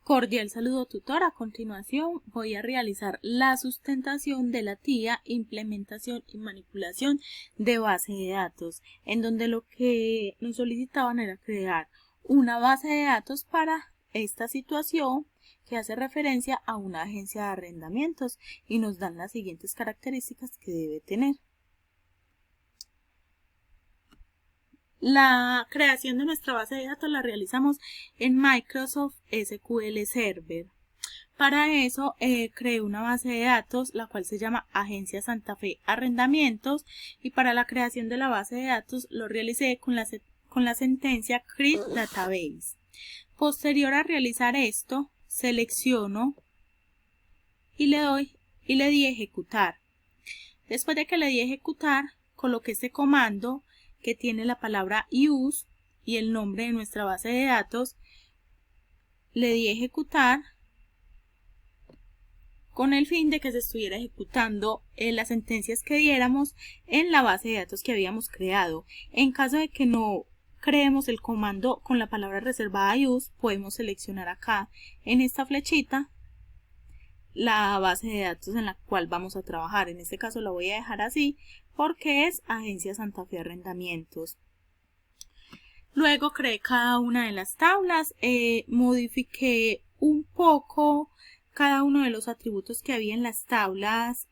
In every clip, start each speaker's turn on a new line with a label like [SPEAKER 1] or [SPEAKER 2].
[SPEAKER 1] Cordial saludo, tutor. A continuación voy a realizar la sustentación de la TIA, implementación y manipulación de base de datos, en donde lo que nos solicitaban era crear una base de datos para esta situación que hace referencia a una agencia de arrendamientos y nos dan las siguientes características que debe tener. La creación de nuestra base de datos la realizamos en Microsoft SQL Server. Para eso creé una base de datos la cual se llama Agencia Santa Fe Arrendamientos, y para la creación de la base de datos lo realicé con la sentencia create database. Posterior a realizar esto, selecciono y le di ejecutar. Después de que le di ejecutar, coloqué este comando que tiene la palabra use y el nombre de nuestra base de datos. Le di ejecutar con el fin de que se estuviera ejecutando las sentencias que diéramos en la base de datos que habíamos creado. En caso de que no creemos el comando con la palabra reservada use, podemos seleccionar acá en esta flechita la base de datos en la cual vamos a trabajar. En este caso la voy a dejar así porque es Agencia Santa Fe Arrendamientos. Luego creé cada una de las tablas, modifiqué un poco cada uno de los atributos que había en las tablas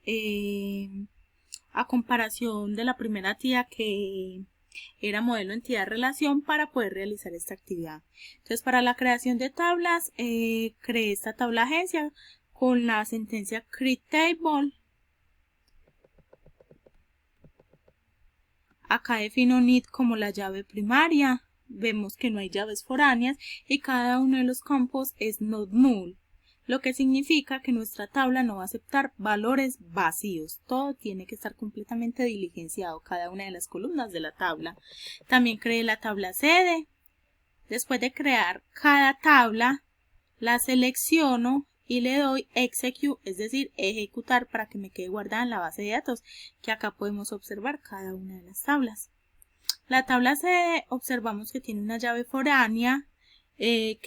[SPEAKER 1] a comparación de la primera TIA que era modelo entidad relación para poder realizar esta actividad. Entonces, para la creación de tablas creé esta tabla agencia con la sentencia create table. Acá defino need como la llave primaria. Vemos que no hay llaves foráneas y cada uno de los campos es not null, lo que significa que nuestra tabla no va a aceptar valores vacíos. Todo tiene que estar completamente diligenciado, cada una de las columnas de la tabla. También creé la tabla sede. Después de crear cada tabla, la selecciono y le doy execute, es decir, ejecutar, para que me quede guardada en la base de datos, que acá podemos observar cada una de las tablas. La tabla sede observamos que tiene una llave foránea que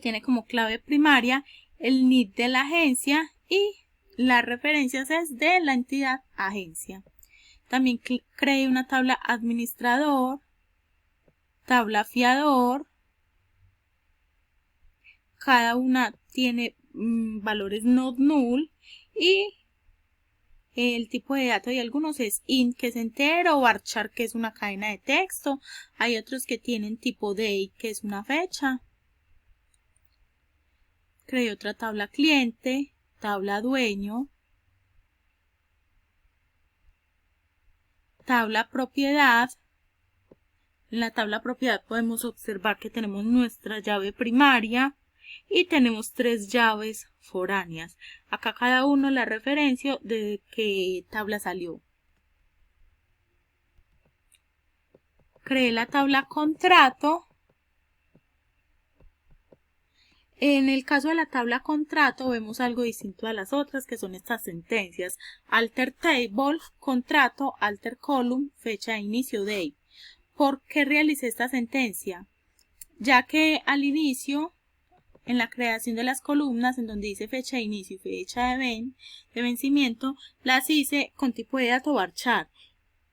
[SPEAKER 1] tiene como clave primaria el NID de la agencia y las referencias es de la entidad agencia. También creé una tabla administrador, tabla fiador. Cada una tiene valores not null y el tipo de datos de algunos es int, que es entero, o varchar, que es una cadena de texto. Hay otros que tienen tipo date, que es una fecha. Creé otra tabla cliente, tabla dueño, tabla propiedad. En la tabla propiedad podemos observar que tenemos nuestra llave primaria y tenemos 3 llaves foráneas. Acá cada uno la referencia de qué tabla salió. Creé la tabla contrato. En el caso de la tabla contrato vemos algo distinto a las otras, que son estas sentencias: alter table, contrato, alter column, fecha de inicio, date. ¿Por qué realicé esta sentencia? Ya que al inicio, en la creación de las columnas, en donde dice fecha de inicio y fecha de vencimiento, las hice con tipo de dato varchar.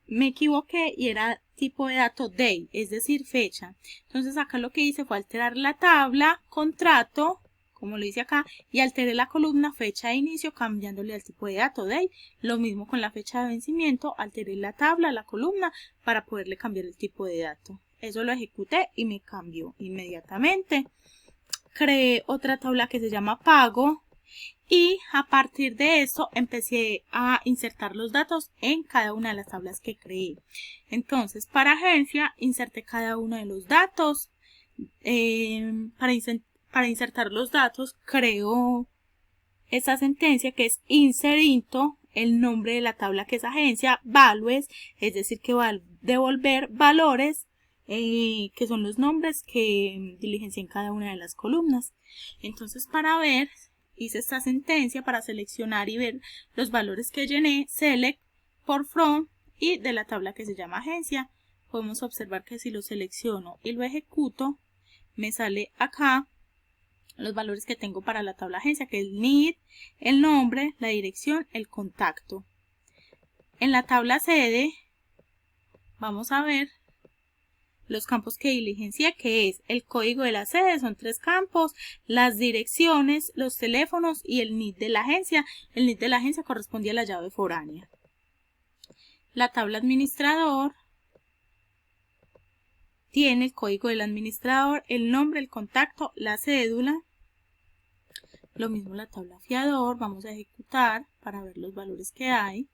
[SPEAKER 1] Me equivoqué y era tipo de dato date, es decir, fecha. Entonces acá lo que hice fue alterar la tabla contrato, como lo hice acá, y alteré la columna fecha de inicio cambiándole al tipo de dato date. Lo mismo con la fecha de vencimiento, alteré la tabla, la columna, para poderle cambiar el tipo de dato. Eso lo ejecuté y me cambió inmediatamente. Creé otra tabla que se llama pago y a partir de eso empecé a insertar los datos en cada una de las tablas que creé. Entonces, para agencia inserté cada uno de los datos. Para insertar los datos creo esta sentencia que es insert into, el nombre de la tabla que es agencia, values, es decir que va a devolver valores que son los nombres que diligencié en cada una de las columnas. Entonces, para ver, hice esta sentencia para seleccionar y ver los valores que llené, select por from, y de la tabla que se llama agencia. Podemos observar que si lo selecciono y lo ejecuto, me sale acá los valores que tengo para la tabla agencia, que es el NID, el nombre, la dirección, el contacto. En la tabla sede vamos a ver los campos que diligencié, que es el código de la sede, son 3 campos, las direcciones, los teléfonos y el NID de la agencia. El NID de la agencia corresponde a la llave foránea. La tabla administrador tiene el código del administrador, el nombre, el contacto, la cédula. Lo mismo la tabla fiador, vamos a ejecutar para ver los valores que hay.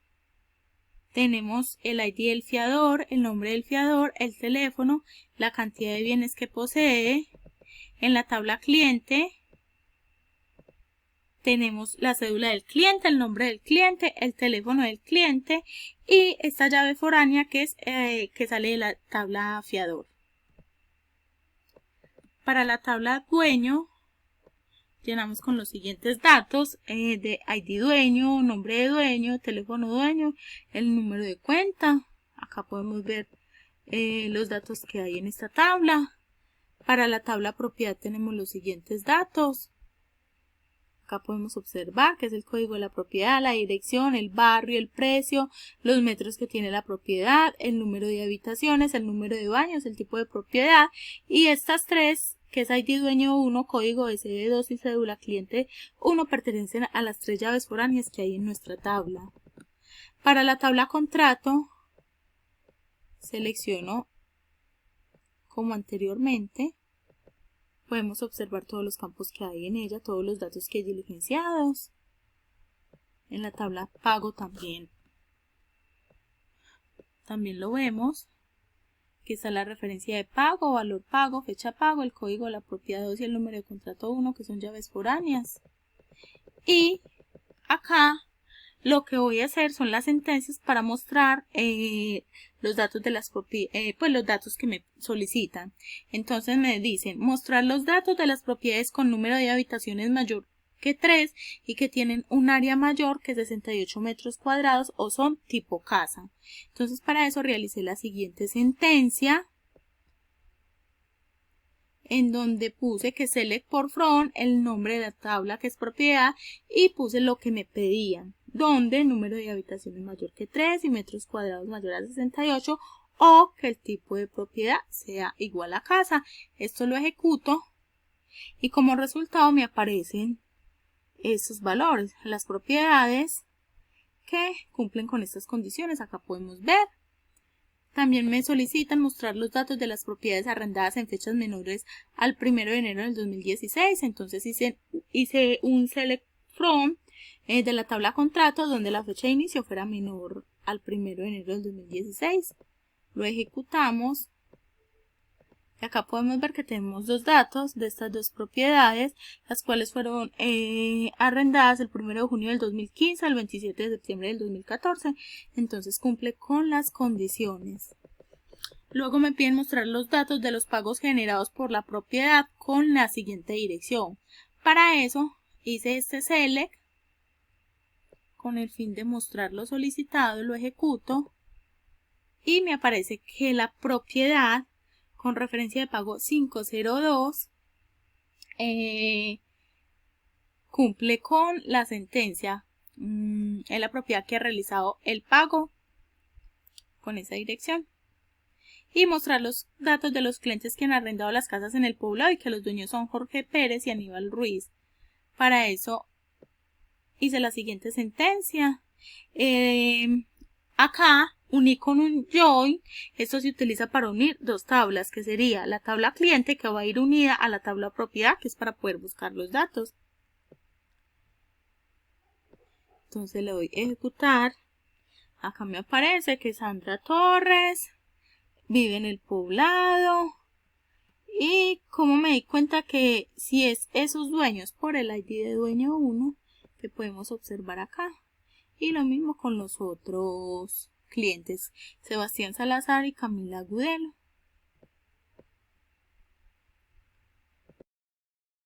[SPEAKER 1] Tenemos el ID del fiador, el nombre del fiador, el teléfono, la cantidad de bienes que posee. En la tabla cliente tenemos la cédula del cliente, el nombre del cliente, el teléfono del cliente y esta llave foránea que es que sale de la tabla fiador. Para la tabla dueño llenamos con los siguientes datos de ID dueño, nombre de dueño, teléfono dueño, el número de cuenta. Acá podemos ver los datos que hay en esta tabla. Para la tabla propiedad tenemos los siguientes datos. Acá podemos observar que es el código de la propiedad, la dirección, el barrio, el precio, los metros que tiene la propiedad, el número de habitaciones, el número de baños, el tipo de propiedad y estas 3 que es ID dueño 1, código de sede 2 y cédula cliente 1 pertenecen a las 3 llaves foráneas que hay en nuestra tabla. Para la tabla contrato selecciono como anteriormente. Podemos observar todos los campos que hay en ella, todos los datos que hay diligenciados. En la tabla pago también lo vemos. Aquí está la referencia de pago, valor pago, fecha pago, el código de la propiedad 2 y el número de contrato 1 que son llaves foráneas. Y acá lo que voy a hacer son las sentencias para mostrar los datos de las pues los datos que me solicitan. Entonces me dicen mostrar los datos de las propiedades con número de habitaciones mayor que 3 y que tienen un área mayor que 68 metros cuadrados o son tipo casa. Entonces para eso realicé la siguiente sentencia en donde puse que select por from el nombre de la tabla que es propiedad y puse lo que me pedían, donde número de habitaciones mayor que 3 y metros cuadrados mayor a 68 o que el tipo de propiedad sea igual a casa. Esto lo ejecuto y como resultado me aparecen esos valores, las propiedades que cumplen con estas condiciones. Acá podemos ver. También me solicitan mostrar los datos de las propiedades arrendadas en fechas menores al 1 de enero del 2016. Entonces hice un select from de la tabla contrato donde la fecha de inicio fuera menor al 1 de enero del 2016. Lo ejecutamos. Y acá podemos ver que tenemos dos datos de estas dos propiedades, las cuales fueron arrendadas el 1 de junio del 2015 al 27 de septiembre del 2014. Entonces cumple con las condiciones. Luego me piden mostrar los datos de los pagos generados por la propiedad con la siguiente dirección. Para eso hice este select con el fin de mostrar lo solicitado, lo ejecuto y me aparece que la propiedad con referencia de pago 502 cumple con la sentencia. Es la propiedad que ha realizado el pago con esa dirección. Y mostrar los datos de los clientes que han arrendado las casas en el poblado y que los dueños son Jorge Pérez y Aníbal Ruiz. Para eso hice la siguiente sentencia. Acá uní con un join. Esto se utiliza para unir dos tablas, que sería la tabla cliente que va a ir unida a la tabla propiedad, que es para poder buscar los datos. Entonces le doy ejecutar. Acá me aparece que Sandra Torres vive en el poblado. Y como me di cuenta que si es esos dueños por el ID de dueño 1, que podemos observar acá. Y lo mismo con los otros clientes, Sebastián Salazar y Camila Agudelo.